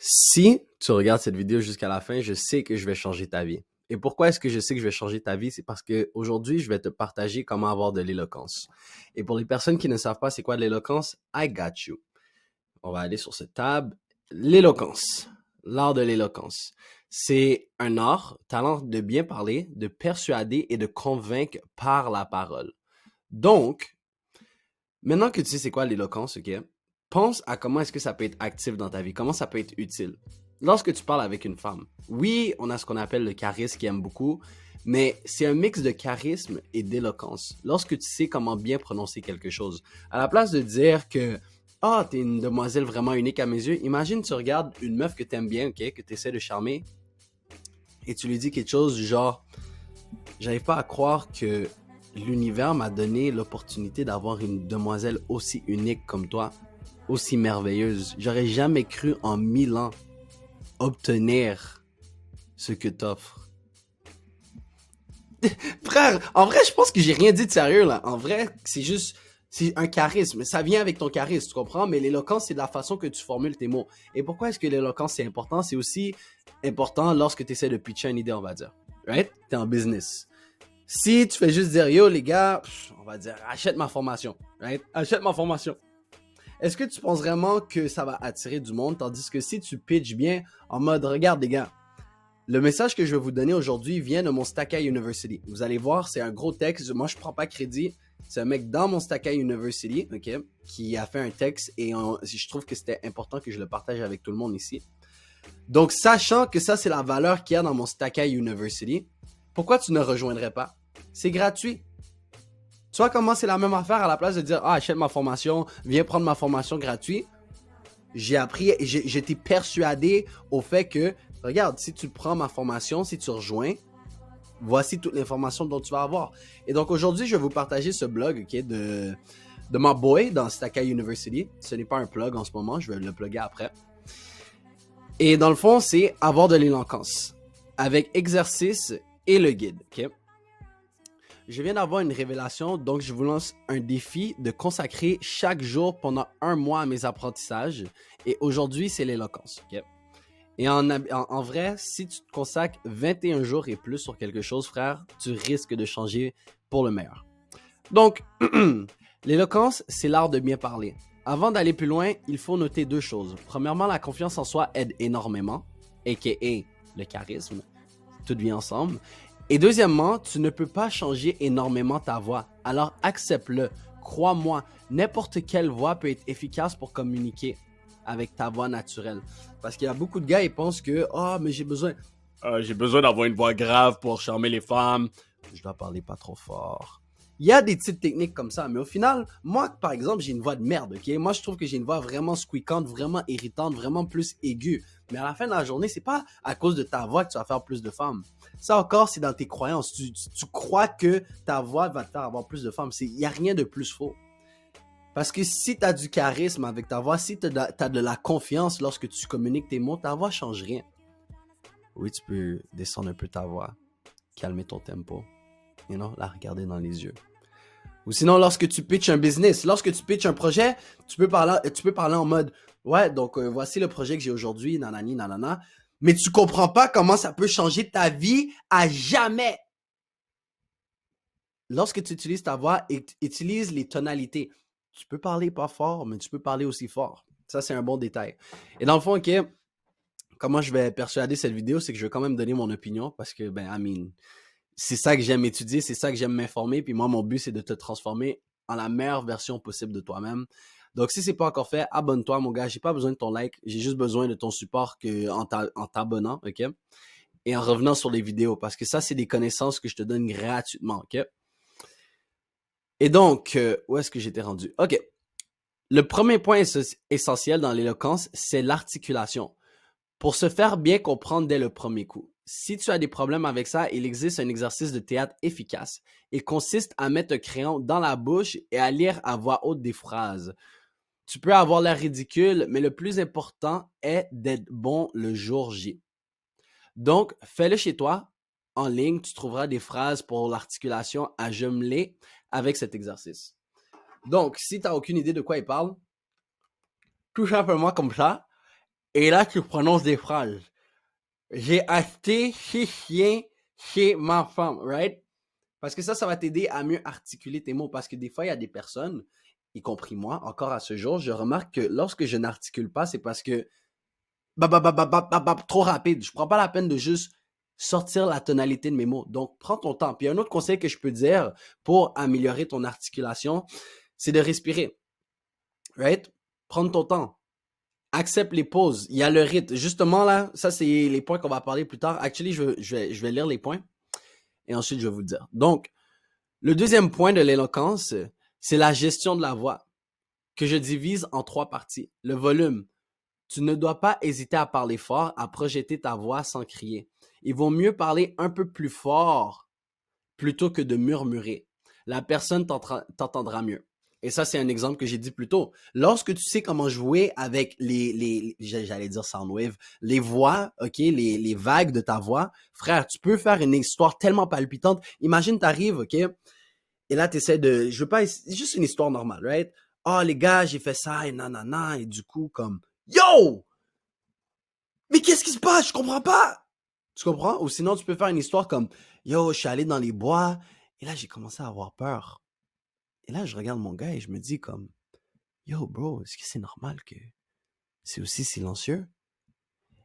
Si tu regardes cette vidéo jusqu'à la fin, je sais que je vais changer ta vie. Et pourquoi est-ce que je sais que je vais changer ta vie? C'est parce que aujourd'hui, je vais te partager comment avoir de l'éloquence. Et pour les personnes qui ne savent pas c'est quoi de l'éloquence, I got you. On va aller sur cette table. L'éloquence, l'art de l'éloquence. C'est un art, talent de bien parler, de persuader et de convaincre par la parole. Donc, maintenant que tu sais c'est quoi l'éloquence, ok? Pense à comment est-ce que ça peut être actif dans ta vie, comment ça peut être utile. Lorsque tu parles avec une femme, oui, on a ce qu'on appelle le charisme qui aime beaucoup, mais c'est un mix de charisme et d'éloquence. Lorsque tu sais comment bien prononcer quelque chose, à la place de dire que ah, t'es une demoiselle vraiment unique à mes yeux, imagine tu regardes une meuf que t'aimes bien, ok, que tu essaies de charmer, et tu lui dis quelque chose du genre j'arrive pas à croire que l'univers m'a donné l'opportunité d'avoir une demoiselle aussi unique comme toi, aussi merveilleuse. J'aurais jamais cru en 1000 ans obtenir ce que t'offres. Frère, en vrai, je pense que j'ai rien dit de sérieux là. En vrai, c'est juste, c'est un charisme. Ça vient avec ton charisme, tu comprends? Mais l'éloquence, c'est de la façon que tu formules tes mots. Et pourquoi est-ce que l'éloquence, c'est important? C'est aussi important lorsque tu essaies de pitcher une idée, on va dire. Right? T'es en business. Si tu fais juste dire, yo les gars, on va dire, achète ma formation. Right? Achète ma formation. Est-ce que tu penses vraiment que ça va attirer du monde? Tandis que si tu pitches bien en mode, regarde les gars, le message que je vais vous donner aujourd'hui vient de mon Stackay University. Vous allez voir, c'est un gros texte. Moi, je prends pas crédit. C'est un mec dans mon Stackay University, ok, qui a fait un texte et je trouve que c'était important que je le partage avec tout le monde ici. Donc, sachant que ça, c'est la valeur qu'il y a dans mon Stackay University, pourquoi tu ne rejoindrais pas? C'est gratuit. Tu vois comment c'est la même affaire à la place de dire ah, achète ma formation, viens prendre ma formation gratuite. J'ai appris, j'étais persuadé au fait que, regarde, si tu prends ma formation, si tu rejoins, voici toute l'information dont tu vas avoir. Et donc aujourd'hui, je vais vous partager ce blog okay, de ma boy dans Stackay University. Ce n'est pas un plug en ce moment, je vais le plugger après. Et dans le fond, c'est avoir de l'éloquence avec exercice et le guide. Okay? Je viens d'avoir une révélation, donc je vous lance un défi de consacrer chaque jour pendant 1 mois à mes apprentissages. Et aujourd'hui, c'est l'éloquence. Okay? Et en vrai, si tu te consacres 21 jours et plus sur quelque chose, frère, tu risques de changer pour le meilleur. Donc, l'éloquence, c'est l'art de bien parler. Avant d'aller plus loin, il faut noter 2 choses. Premièrement, la confiance en soi aide énormément, a.k.a. le charisme. Tout vient ensemble. Et deuxièmement, tu ne peux pas changer énormément ta voix. Alors accepte-le. Crois-moi, n'importe quelle voix peut être efficace pour communiquer avec ta voix naturelle. Parce qu'il y a beaucoup de gars, ils pensent que « mais j'ai besoin d'avoir une voix grave pour charmer les femmes. Je dois parler pas trop fort. » Il y a des petites techniques comme ça, mais au final, moi, par exemple, j'ai une voix de merde, ok? Moi, je trouve que j'ai une voix vraiment squeakante, vraiment irritante, vraiment plus aiguë. Mais à la fin de la journée, c'est pas à cause de ta voix que tu vas faire plus de femmes. Ça encore, c'est dans tes croyances. Tu crois que ta voix va te faire avoir plus de femmes. Il n'y a rien de plus faux. Parce que si tu as du charisme avec ta voix, si tu as de la confiance lorsque tu communiques tes mots, ta voix change rien. Oui, tu peux descendre un peu ta voix, calmer ton tempo, la regarder dans les yeux. Ou sinon, lorsque tu pitches un business, lorsque tu pitches un projet, tu peux parler en mode « Ouais, donc voici le projet que j'ai aujourd'hui, nanani, nanana. » Mais tu comprends pas comment ça peut changer ta vie à jamais. Lorsque tu utilises ta voix, utilise les tonalités. Tu peux parler pas fort, mais tu peux parler aussi fort. Ça, c'est un bon détail. Et dans le fond, ok, comment je vais persuader cette vidéo, c'est que je vais quand même donner mon opinion parce que, c'est ça que j'aime étudier, c'est ça que j'aime m'informer. Puis moi, mon but, c'est de te transformer en la meilleure version possible de toi-même. Donc, si c'est pas encore fait, abonne-toi, mon gars. J'ai pas besoin de ton like. J'ai juste besoin de ton support en t'abonnant, OK? Et en revenant sur les vidéos, parce que ça, c'est des connaissances que je te donne gratuitement, OK? Et donc, où est-ce que j'étais rendu? OK. Le premier point essentiel dans l'éloquence, c'est l'articulation. Pour se faire bien comprendre dès le premier coup. Si tu as des problèmes avec ça, il existe un exercice de théâtre efficace. Il consiste à mettre un crayon dans la bouche et à lire à voix haute des phrases. Tu peux avoir l'air ridicule, mais le plus important est d'être bon le jour J. Donc, fais-le chez toi. En ligne, tu trouveras des phrases pour l'articulation à jumeler avec cet exercice. Donc, si tu n'as aucune idée de quoi il parle, tout simplement comme ça, Et là, tu prononces des phrases. J'ai acheté 6 chiens chez ma femme, right? Parce que ça va t'aider à mieux articuler tes mots. Parce que des fois, il y a des personnes, y compris moi, encore à ce jour, je remarque que lorsque je n'articule pas, c'est parce que trop rapide. Je prends pas la peine de juste sortir la tonalité de mes mots. Donc, prends ton temps. Puis un autre conseil que je peux te dire pour améliorer ton articulation, c'est de respirer, right? Prendre ton temps. Accepte les pauses. Il y a le rythme. Justement, là, ça, c'est les points qu'on va parler plus tard. Actually, je vais lire les points et ensuite, je vais vous le dire. Donc, le deuxième point de l'éloquence, c'est la gestion de la voix, que je divise en 3 parties. Le volume. Tu ne dois pas hésiter à parler fort, à projeter ta voix sans crier. Il vaut mieux parler un peu plus fort plutôt que de murmurer. La personne t'entendra mieux. Et ça, c'est un exemple que j'ai dit plus tôt. Lorsque tu sais comment jouer avec j'allais dire soundwave, les voix, ok, les vagues de ta voix, frère, tu peux faire une histoire tellement palpitante. Imagine, t'arrives, ok, et là, t'essaies de, je veux pas, juste une histoire normale, right? Oh, les gars, j'ai fait ça, et nanana, et du coup, comme, yo! Mais qu'est-ce qui se passe? Je comprends pas! Tu comprends? Ou sinon, tu peux faire une histoire comme, yo, je suis allé dans les bois, et là, j'ai commencé à avoir peur. Et là, je regarde mon gars et je me dis comme, yo, bro, est-ce que c'est normal que c'est aussi silencieux?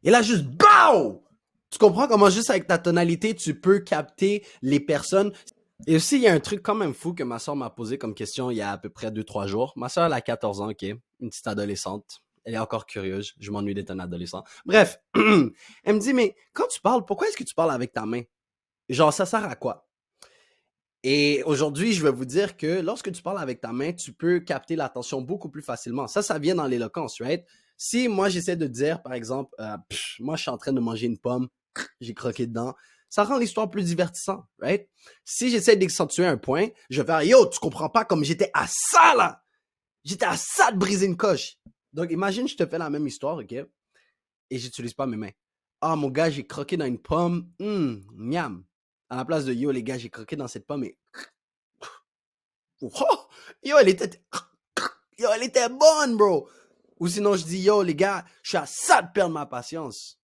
Et là, juste, BAU! Tu comprends comment juste avec ta tonalité, tu peux capter les personnes. Et aussi, il y a un truc quand même fou que ma soeur m'a posé comme question il y a à peu près 2-3 jours. Ma soeur, elle a 14 ans, ok? Une petite adolescente. Elle est encore curieuse. Je m'ennuie d'être un adolescent. Bref, elle me dit, mais quand tu parles, pourquoi est-ce que tu parles avec ta main? Genre, ça sert à quoi? Et aujourd'hui, je vais vous dire que lorsque tu parles avec ta main, tu peux capter l'attention beaucoup plus facilement. Ça vient dans l'éloquence, right? Si moi, j'essaie de dire, par exemple, moi, je suis en train de manger une pomme, j'ai croqué dedans, ça rend l'histoire plus divertissante, right? Si j'essaie d'accentuer un point, je vais faire, yo, tu comprends pas comme j'étais à ça, là! J'étais à ça de briser une coche. Donc, imagine, je te fais la même histoire, ok? Et j'utilise pas mes mains. Ah, mon gars, j'ai croqué dans une pomme, miam. À la place de, yo, les gars, j'ai croqué dans cette pomme et oh, yo, elle était bonne, bro. Ou sinon, je dis, yo, les gars, je suis à ça de perdre ma patience.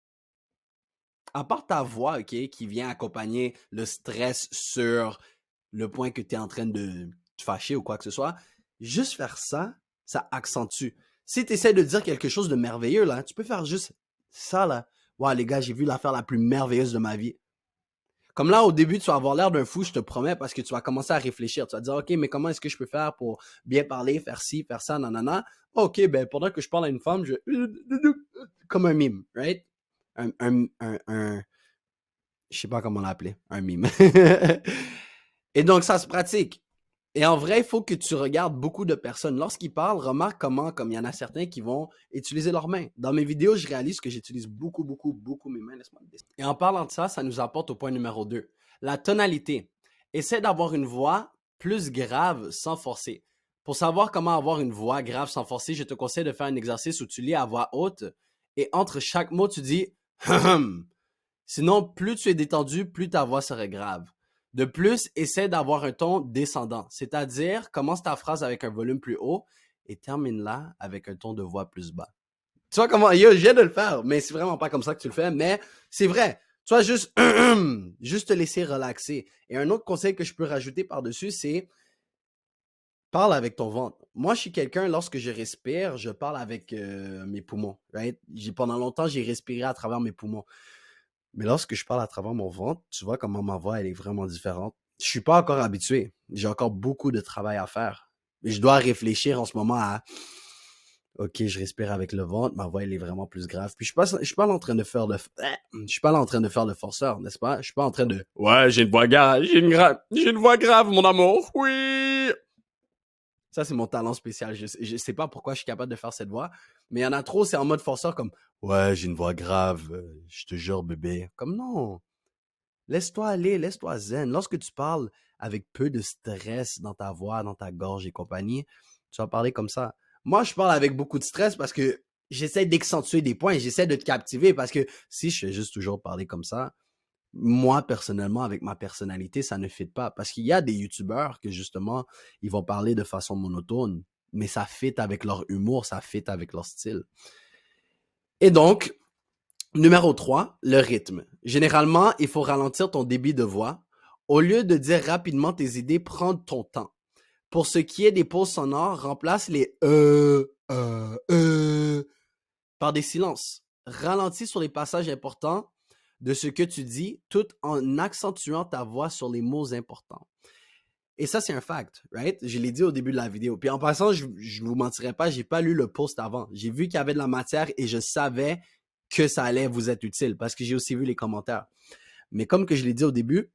À part ta voix, ok, qui vient accompagner le stress sur le point que tu es en train de te fâcher ou quoi que ce soit, juste faire ça, ça accentue. Si tu essaies de dire quelque chose de merveilleux, là, tu peux faire juste ça, là. Ouais, les gars, j'ai vu l'affaire la plus merveilleuse de ma vie. Comme là, au début, tu vas avoir l'air d'un fou, je te promets, parce que tu vas commencer à réfléchir. Tu vas te dire, OK, mais comment est-ce que je peux faire pour bien parler, faire ci, faire ça, nanana. OK, ben, pendant que je parle à une femme, je... Comme un mime, right? Je sais pas comment l'appeler. Un mime. Et donc, ça se pratique. Et en vrai, il faut que tu regardes beaucoup de personnes. Lorsqu'ils parlent, remarque comment, comme il y en a certains qui vont utiliser leurs mains. Dans mes vidéos, je réalise que j'utilise beaucoup mes mains. Laisse-moi le dessin. Et en parlant de ça, ça nous apporte au point numéro 2. La tonalité. Essaie d'avoir une voix plus grave sans forcer. Pour savoir comment avoir une voix grave sans forcer, je te conseille de faire un exercice où tu lis à voix haute et entre chaque mot, tu dis hum. Sinon, plus tu es détendu, plus ta voix serait grave. De plus, essaie d'avoir un ton descendant, c'est-à-dire commence ta phrase avec un volume plus haut et termine-la avec un ton de voix plus bas. Tu vois comment, yo, je viens de le faire, mais c'est vraiment pas comme ça que tu le fais, mais c'est vrai. Tu vois, juste, juste te laisser relaxer. Et un autre conseil que je peux rajouter par-dessus, c'est parle avec ton ventre. Moi, je suis quelqu'un, lorsque je respire, je parle avec mes poumons, right? Pendant longtemps, j'ai respiré à travers mes poumons. Mais lorsque je parle à travers mon ventre, tu vois comment ma voix, elle est vraiment différente. Je suis pas encore habitué. J'ai encore beaucoup de travail à faire. Et je dois réfléchir en ce moment à OK, je respire avec le ventre, ma voix, elle est vraiment plus grave. Puis je suis pas en train de faire je suis pas là en train de faire le forceur, n'est-ce pas? Je suis pas en train de ouais, j'ai une voix grave, j'ai une voix grave, mon amour. Oui. Ça, c'est mon talent spécial. Je sais pas pourquoi je suis capable de faire cette voix, mais il y en a trop, c'est en mode forceur comme ouais, j'ai une voix grave, je te jure, bébé. Comme non. Laisse-toi aller, laisse-toi zen. Lorsque tu parles avec peu de stress dans ta voix, dans ta gorge et compagnie, tu vas parler comme ça. Moi, je parle avec beaucoup de stress parce que j'essaie d'accentuer des points, j'essaie de te captiver parce que si je fais juste toujours parler comme ça, moi, personnellement, avec ma personnalité, ça ne fit pas. Parce qu'il y a des youtubeurs que justement, ils vont parler de façon monotone, mais ça fit avec leur humour, ça fit avec leur style. Et donc, numéro 3, le rythme. Généralement, il faut ralentir ton débit de voix. Au lieu de dire rapidement tes idées, prends ton temps. Pour ce qui est des pauses sonores, remplace les par des silences. Ralentis sur les passages importants de ce que tu dis, tout en accentuant ta voix sur les mots importants. Et ça, c'est un fact, right? Je l'ai dit au début de la vidéo. Puis en passant, je ne vous mentirais pas, j'ai pas lu le post avant. J'ai vu qu'il y avait de la matière et je savais que ça allait vous être utile parce que j'ai aussi vu les commentaires. Mais comme que je l'ai dit au début,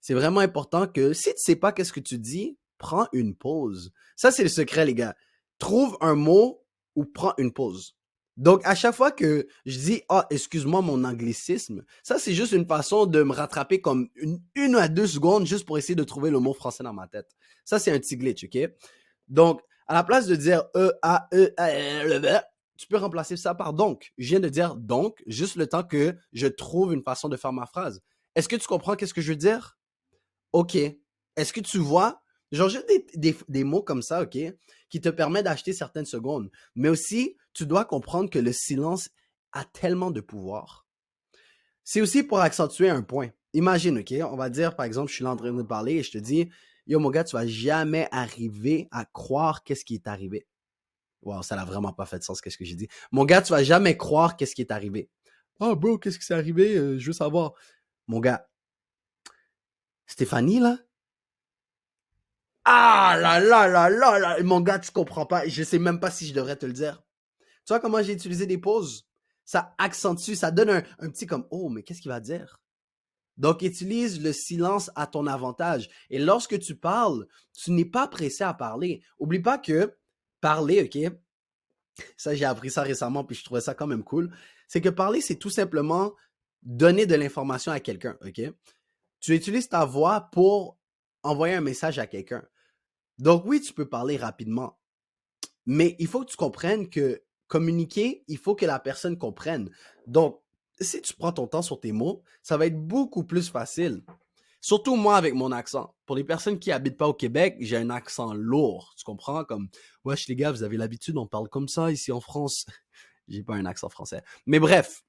c'est vraiment important que si tu sais pas qu'est-ce que tu dis, prends une pause. Ça, c'est le secret, les gars. Trouve un mot ou prends une pause. Donc, à chaque fois que je dis, ah, excuse-moi mon anglicisme, ça, c'est juste une façon de me rattraper comme une à 2 secondes juste pour essayer de trouver le mot français dans ma tête. Ça, c'est un petit glitch, OK? Donc, à la place de dire tu peux remplacer ça par donc. Je viens de dire donc, juste le temps que je trouve une façon de faire ma phrase. Est-ce que tu comprends qu'est-ce que je veux dire? OK. Est-ce que tu vois? Genre juste des mots comme ça, OK, qui te permettent d'acheter certaines secondes. Mais aussi, tu dois comprendre que le silence a tellement de pouvoir. C'est aussi pour accentuer un point. Imagine, OK, on va dire, par exemple, je suis là en train de parler et je te dis, yo, mon gars, tu vas jamais arriver à croire qu'est-ce qui est arrivé. Wow, ça n'a vraiment pas fait de sens, qu'est-ce que j'ai dit. Mon gars, tu vas jamais croire qu'est-ce qui est arrivé. Oh, bro, qu'est-ce qui s'est arrivé? Je veux savoir. Mon gars, Stéphanie, là, ah là là là là là, mon gars, tu comprends pas. Je sais même pas si je devrais te le dire. Tu vois comment j'ai utilisé des pauses? Ça accentue, ça donne un petit comme, oh, mais qu'est-ce qu'il va dire? Donc, utilise le silence à ton avantage. Et lorsque tu parles, tu n'es pas pressé à parler. Oublie pas que parler, OK? Ça, j'ai appris ça récemment, puis je trouvais ça quand même cool. C'est que parler, c'est tout simplement donner de l'information à quelqu'un, OK? Tu utilises ta voix pour envoyer un message à quelqu'un. Donc oui, tu peux parler rapidement, mais il faut que tu comprennes que communiquer, il faut que la personne comprenne. Donc, si tu prends ton temps sur tes mots, ça va être beaucoup plus facile. Surtout moi avec mon accent. Pour les personnes qui habitent pas au Québec, j'ai un accent lourd. Tu comprends? Comme, wesh les gars, vous avez l'habitude, on parle comme ça ici en France. J'ai pas un accent français. Mais bref,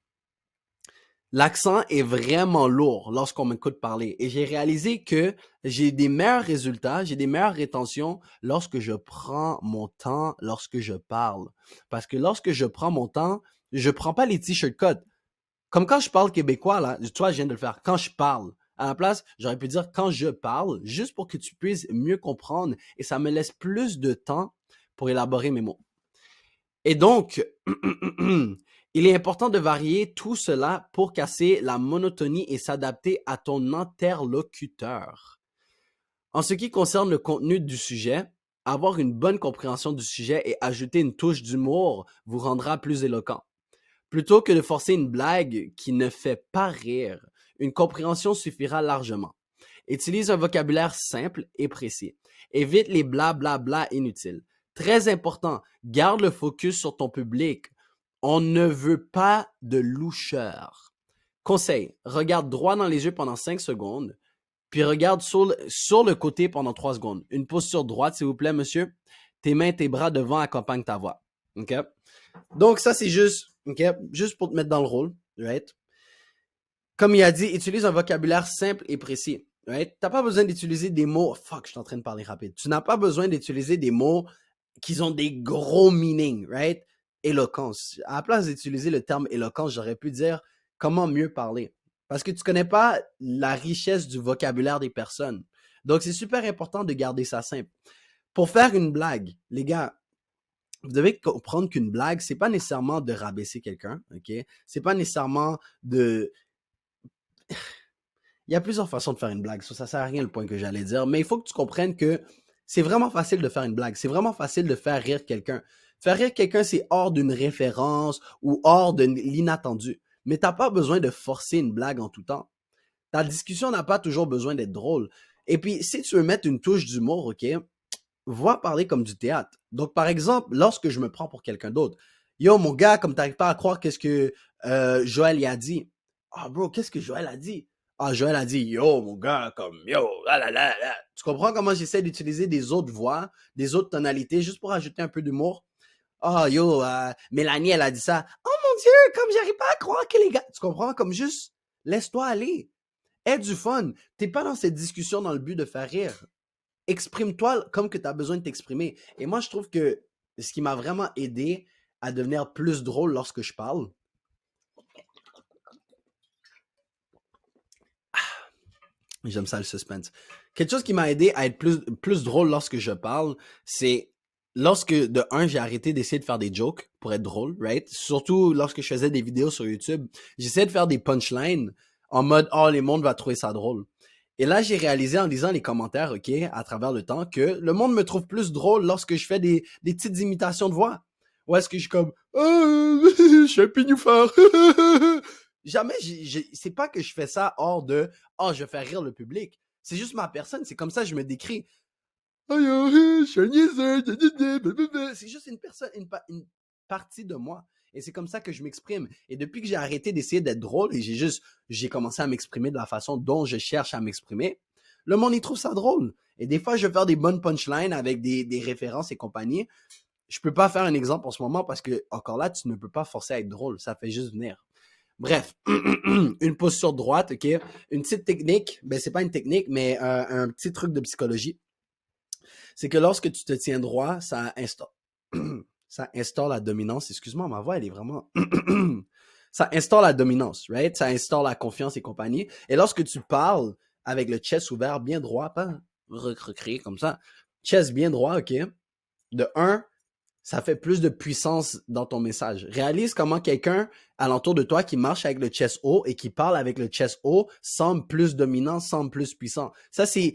l'accent est vraiment lourd lorsqu'on m'écoute parler. Et j'ai réalisé que j'ai des meilleurs résultats, j'ai des meilleures rétentions lorsque je prends mon temps, lorsque je parle. Parce que lorsque je prends mon temps, je prends pas les t-shirt codes. Comme quand je parle québécois, là, tu vois, je viens de le faire. Quand je parle. À la place, j'aurais pu dire quand je parle, juste pour que tu puisses mieux comprendre et ça me laisse plus de temps pour élaborer mes mots. Et donc, il est important de varier tout cela pour casser la monotonie et s'adapter à ton interlocuteur. En ce qui concerne le contenu du sujet, avoir une bonne compréhension du sujet et ajouter une touche d'humour vous rendra plus éloquent. Plutôt que de forcer une blague qui ne fait pas rire, une compréhension suffira largement. Utilise un vocabulaire simple et précis. Évite les blablabla inutiles. Très important, garde le focus sur ton public. On ne veut pas de loucheur. Conseil, regarde droit dans les yeux pendant 5 secondes, puis regarde sur le côté pendant 3 secondes. Une posture droite, s'il vous plaît, monsieur. Tes mains, tes bras devant accompagnent ta voix. OK? Donc, ça, c'est juste, OK? Juste pour te mettre dans le rôle, right? Comme il a dit, utilise un vocabulaire simple et précis. Right? T'as pas besoin d'utiliser des mots. Fuck, je suis en train de parler rapide. Tu n'as pas besoin d'utiliser des mots qui ont des gros meanings, right? Éloquence. À la place d'utiliser le terme éloquence, j'aurais pu dire comment mieux parler. Parce que tu connais pas la richesse du vocabulaire des personnes. Donc, c'est super important de garder ça simple. Pour faire une blague, les gars, vous devez comprendre qu'une blague, c'est pas nécessairement de rabaisser quelqu'un, ok? C'est pas nécessairement de il y a plusieurs façons de faire une blague. Ça sert à rien le point que j'allais dire, mais il faut que tu comprennes que c'est vraiment facile de faire une blague. C'est vraiment facile de faire rire quelqu'un. Faire rire quelqu'un, c'est hors d'une référence ou hors de l'inattendu. Mais t'as pas besoin de forcer une blague en tout temps. Ta discussion n'a pas toujours besoin d'être drôle. Et puis, si tu veux mettre une touche d'humour, ok, vois parler comme du théâtre. Donc, par exemple, lorsque je me prends pour quelqu'un d'autre, yo, mon gars, comme t'arrives pas à croire qu'est-ce que Joël y a dit. Ah, bro, qu'est-ce que Joël a dit? Ah, Joël a dit, yo, mon gars, comme, yo, ah là là là. Tu comprends comment j'essaie d'utiliser des autres voix, des autres tonalités, juste pour ajouter un peu d'humour? Oh yo, Mélanie, elle a dit ça. Oh mon Dieu, comme j'arrive pas à croire que les gars. Tu comprends? Comme juste, laisse-toi aller. Aie du fun. T'es pas dans cette discussion dans le but de faire rire. Exprime-toi comme que tu as besoin de t'exprimer. Et moi, je trouve que ce qui m'a vraiment aidé à devenir plus drôle lorsque je parle, j'aime ça le suspense. Quelque chose qui m'a aidé à être plus drôle lorsque je parle, c'est lorsque, de un, j'ai arrêté d'essayer de faire des jokes pour être drôle, right? Surtout lorsque je faisais des vidéos sur YouTube, j'essayais de faire des punchlines en mode, oh, les mondes va trouver ça drôle. Et là, j'ai réalisé en lisant les commentaires, OK, à travers le temps, que le monde me trouve plus drôle lorsque je fais des petites imitations de voix. Ou est-ce que je suis comme, oh, je suis un pignoufard. Jamais, c'est pas que je fais ça hors de, oh, je fais rire le public. C'est juste ma personne, c'est comme ça que je me décris. Oh, je suis un niaiseux. C'est juste une personne, une partie de moi. Et c'est comme ça que je m'exprime. Et depuis que j'ai arrêté d'essayer d'être drôle et j'ai commencé à m'exprimer de la façon dont je cherche à m'exprimer, le monde, il trouve ça drôle. Et des fois, je vais faire des bonnes punchlines avec des références et compagnie. Je peux pas faire un exemple en ce moment parce que, encore là, tu ne peux pas forcer à être drôle. Ça fait juste venir. Bref, une posture droite, OK? Une petite technique, ben c'est pas une technique, mais un petit truc de psychologie. C'est que lorsque tu te tiens droit, ça instaure la dominance. Excuse-moi, ma voix, elle est vraiment... ça instaure la dominance, right? Ça instaure la confiance et compagnie. Et lorsque tu parles avec le chest ouvert bien droit, pas recréer comme ça, chest bien droit, OK? De un, ça fait plus de puissance dans ton message. Réalise comment quelqu'un alentour de toi qui marche avec le chest haut et qui parle avec le chest haut semble plus dominant, semble plus puissant. Ça, c'est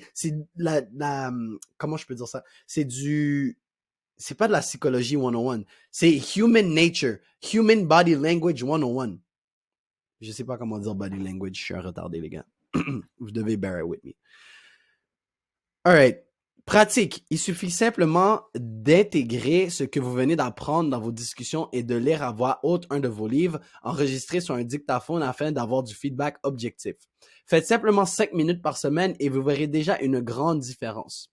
comment je peux dire ça? C'est pas de la psychologie 101. C'est human nature, human body language 101. Je sais pas comment dire body language, je suis un retardé, les gars. Vous devez bear it with me. Alright. Pratique. Il suffit simplement d'intégrer ce que vous venez d'apprendre dans vos discussions et de lire à voix haute un de vos livres enregistrés sur un dictaphone afin d'avoir du feedback objectif. Faites simplement 5 minutes par semaine et vous verrez déjà une grande différence.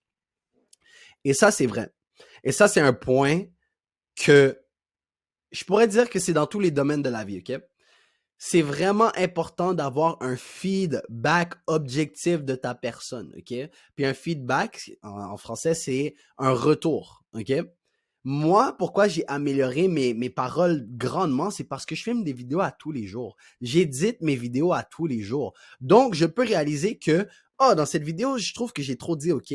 Et ça, c'est vrai. Et ça, c'est un point que je pourrais dire que c'est dans tous les domaines de la vie, OK? C'est vraiment important d'avoir un feedback objectif de ta personne, OK? Puis un feedback, en français, c'est un retour, OK? Moi, pourquoi j'ai amélioré mes paroles grandement, c'est parce que je filme des vidéos à tous les jours. J'édite mes vidéos à tous les jours. Donc, je peux réaliser que, oh, dans cette vidéo, je trouve que j'ai trop dit OK.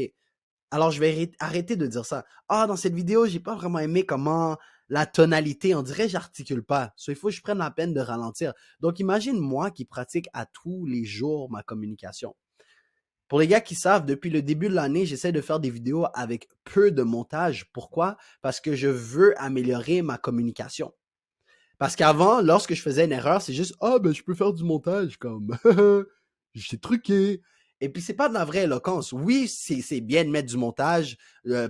Alors, je vais arrêter de dire ça. Ah, dans cette vidéo, j'ai pas vraiment aimé comment la tonalité, on dirait que j'articule pas. So, il faut que je prenne la peine de ralentir. Donc, imagine moi qui pratique à tous les jours ma communication. Pour les gars qui savent, depuis le début de l'année, j'essaie de faire des vidéos avec peu de montage. Pourquoi? Parce que je veux améliorer ma communication. Parce qu'avant, lorsque je faisais une erreur, c'est juste, ah, ben, je peux faire du montage, comme, je sais truquer. Et puis, c'est pas de la vraie éloquence. Oui, c'est bien de mettre du montage.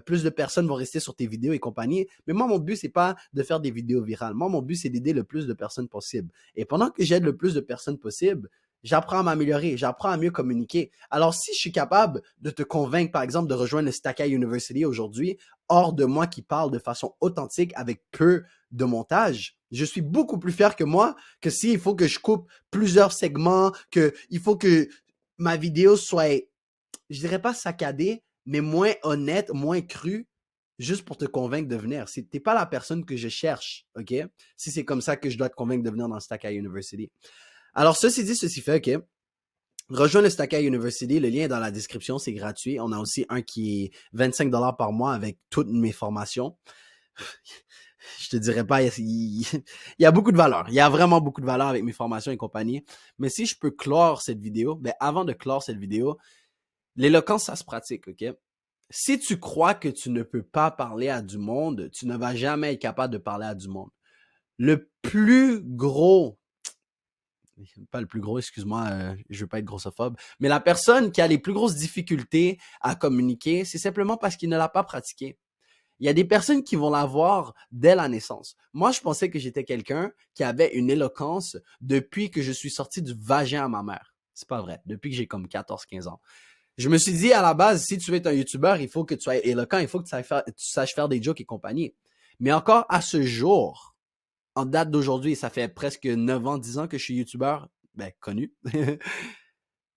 Plus de personnes vont rester sur tes vidéos et compagnie. Mais moi, mon but, c'est pas de faire des vidéos virales. Moi, mon but, c'est d'aider le plus de personnes possible. Et pendant que j'aide le plus de personnes possible, j'apprends à m'améliorer, j'apprends à mieux communiquer. Alors, si je suis capable de te convaincre, par exemple, de rejoindre le Stackay University aujourd'hui, hors de moi qui parle de façon authentique avec peu de montage, je suis beaucoup plus fier que moi que s'il faut que je coupe plusieurs segments, que il faut que ma vidéo soit, je dirais pas saccadée, mais moins honnête, moins crue, juste pour te convaincre de venir. Si t'es pas la personne que je cherche, OK? Si c'est comme ça que je dois te convaincre de venir dans Stackay University. Alors, ceci dit, ceci fait, OK? Rejoins le Stackay University, le lien est dans la description, c'est gratuit. On a aussi un qui est 25 $ par mois avec toutes mes formations. Je te dirais pas, il y a beaucoup de valeur. Il y a vraiment beaucoup de valeur avec mes formations et compagnie. Mais si je peux clore cette vidéo, ben avant de clore cette vidéo, l'éloquence, ça se pratique, OK? Si tu crois que tu ne peux pas parler à du monde, tu ne vas jamais être capable de parler à du monde. Le plus gros, pas le plus gros, excuse-moi, je veux pas être grossophobe, mais la personne qui a les plus grosses difficultés à communiquer, c'est simplement parce qu'il ne l'a pas pratiqué. Il y a des personnes qui vont l'avoir dès la naissance. Moi, je pensais que j'étais quelqu'un qui avait une éloquence depuis que je suis sorti du vagin à ma mère. C'est pas vrai. Depuis que j'ai comme 14-15 ans. Je me suis dit à la base, si tu veux être un YouTuber, il faut que tu sois éloquent, il faut que tu saches faire des jokes et compagnie. Mais encore à ce jour, en date d'aujourd'hui, ça fait presque 9 ans, 10 ans que je suis youtubeur, ben, connu.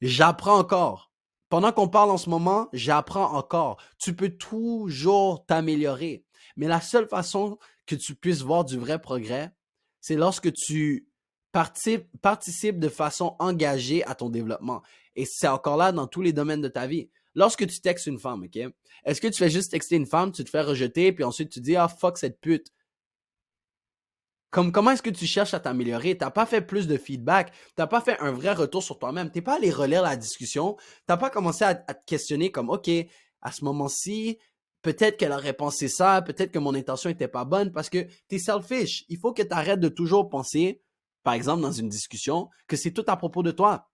J'apprends encore. Pendant qu'on parle en ce moment, j'apprends encore. Tu peux toujours t'améliorer. Mais la seule façon que tu puisses voir du vrai progrès, c'est lorsque tu participes de façon engagée à ton développement. Et c'est encore là dans tous les domaines de ta vie. Lorsque tu textes une femme, OK? Est-ce que tu fais juste texter une femme, tu te fais rejeter, puis ensuite tu dis « Ah, fuck cette pute ». Comment est-ce que tu cherches à t'améliorer? T'as pas fait plus de feedback. T'as pas fait un vrai retour sur toi-même. T'es pas allé relire la discussion. T'as pas commencé à te questionner comme, OK, à ce moment-ci, peut-être qu'elle aurait pensé ça, peut-être que mon intention était pas bonne parce que t'es selfish. Il faut que tu arrêtes de toujours penser, par exemple, dans une discussion, que c'est tout à propos de toi.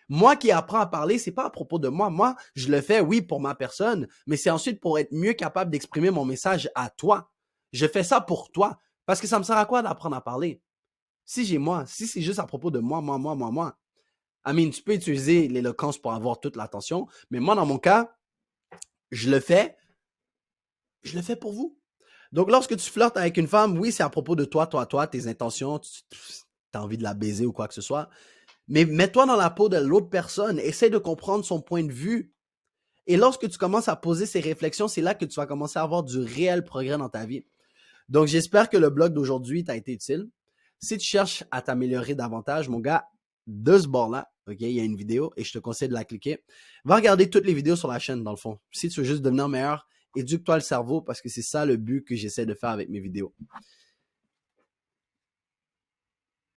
Moi qui apprends à parler, c'est pas à propos de moi. Moi, je le fais, oui, pour ma personne, mais c'est ensuite pour être mieux capable d'exprimer mon message à toi. Je fais ça pour toi. Parce que ça me sert à quoi d'apprendre à parler? Si j'ai moi, si c'est juste à propos de moi. I mean, tu peux utiliser l'éloquence pour avoir toute l'attention, mais moi, dans mon cas, je le fais, je le fais pour vous. Donc, lorsque tu flirtes avec une femme, oui, c'est à propos de toi, tes intentions, tu as envie de la baiser ou quoi que ce soit. Mais mets-toi dans la peau de l'autre personne, essaie de comprendre son point de vue. Et lorsque tu commences à poser ces réflexions, c'est là que tu vas commencer à avoir du réel progrès dans ta vie. Donc, j'espère que le blog d'aujourd'hui t'a été utile. Si tu cherches à t'améliorer davantage, mon gars, de ce bord-là, OK, il y a une vidéo et je te conseille de la cliquer. Va regarder toutes les vidéos sur la chaîne, dans le fond. Si tu veux juste devenir meilleur, éduque-toi le cerveau parce que c'est ça le but que j'essaie de faire avec mes vidéos.